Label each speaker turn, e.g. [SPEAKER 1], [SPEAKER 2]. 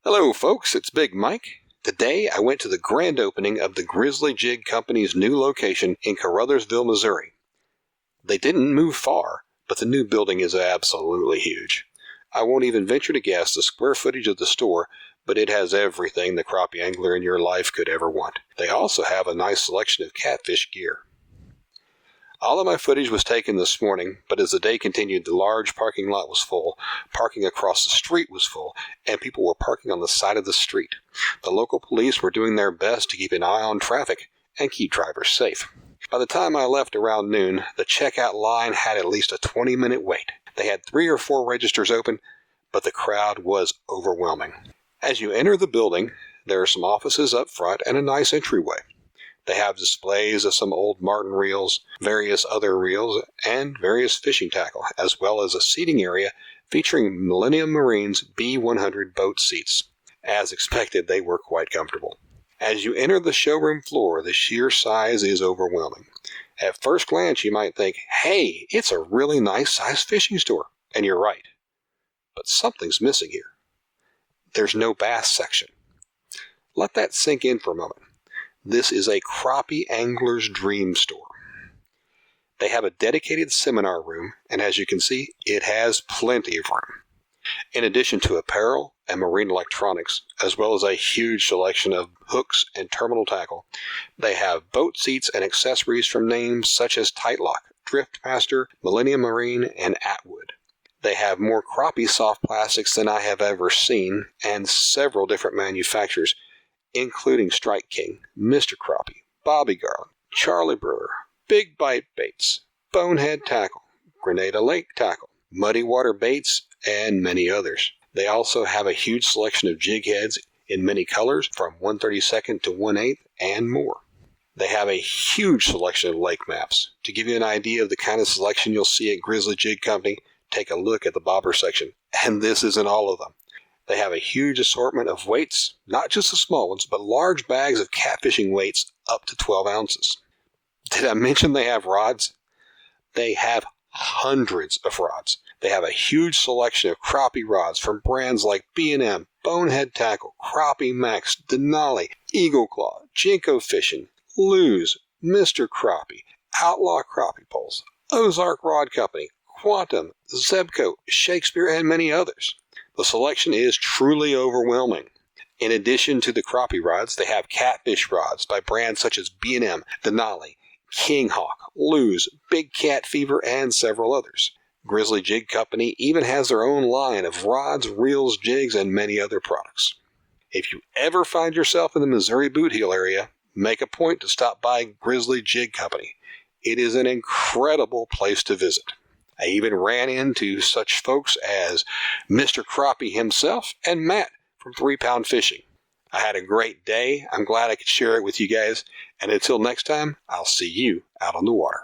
[SPEAKER 1] Hello folks, it's Big Mike. Today I went to the grand opening of the Grizzly Jig Company's new location in Caruthersville, Missouri. They didn't move far, but the new building is absolutely huge. I won't even venture to guess the square footage of the store, but it has everything the crappie angler in your life could ever want. They also have a nice selection of catfish gear. All of my footage was taken this morning, but as the day continued, the large parking lot was full, parking across the street was full, and people were parking on the side of the street. The local police were doing their best to keep an eye on traffic and keep drivers safe. By the time I left around noon, the checkout line had at least a 20-minute wait. They had 3 or 4 registers open, but the crowd was overwhelming. As you enter the building, there are some offices up front and a nice entryway. They have displays of some old Martin reels, various other reels, and various fishing tackle, as well as a seating area featuring Millennium Marine's B100 boat seats. As expected, they were quite comfortable. As you enter the showroom floor, the sheer size is overwhelming. At first glance, you might think, hey, it's a really nice-sized fishing store. And you're right. But something's missing here. There's no bass section. Let that sink in for a moment. This is a crappie angler's dream store. They have a dedicated seminar room, and as you can see, it has plenty of room. In addition to apparel and marine electronics, as well as a huge selection of hooks and terminal tackle, they have boat seats and accessories from names such as Tightlock, Driftmaster, Millennium Marine, and Atwood. They have more crappie soft plastics than I have ever seen, and several different manufacturers, including Strike King, Mr. Crappie, Bobby Garland, Charlie Brewer, Big Bite Baits, Bonehead Tackle, Grenada Lake Tackle, Muddy Water Baits, and many others. They also have a huge selection of jig heads in many colors from 1/32 to 1/8 and more. They have a huge selection of lake maps. To give you an idea of the kind of selection you'll see at Grizzly Jig Company, take a look at the bobber section, and this isn't all of them. They have a huge assortment of weights, not just the small ones, but large bags of catfishing weights up to 12 ounces. Did I mention they have rods? They have hundreds of rods. They have a huge selection of crappie rods from brands like B&M, Bonehead Tackle, Crappie Max, Denali, Eagle Claw, Jinko Fishing, Lew's, Mr. Crappie, Outlaw Crappie Poles, Ozark Rod Company, Quantum, Zebco, Shakespeare, and many others. The selection is truly overwhelming. In addition to the crappie rods, they have catfish rods by brands such as B&M, Denali, King Hawk, Lew's, Big Cat Fever, and several others. Grizzly Jig Company even has their own line of rods, reels, jigs, and many other products. If you ever find yourself in the Missouri Boot Heel area, make a point to stop by Grizzly Jig Company. It is an incredible place to visit. I even ran into such folks as Mr. Crappie himself and Matt from 3 Pound Fishing. I had a great day. I'm glad I could share it with you guys. And until next time, I'll see you out on the water.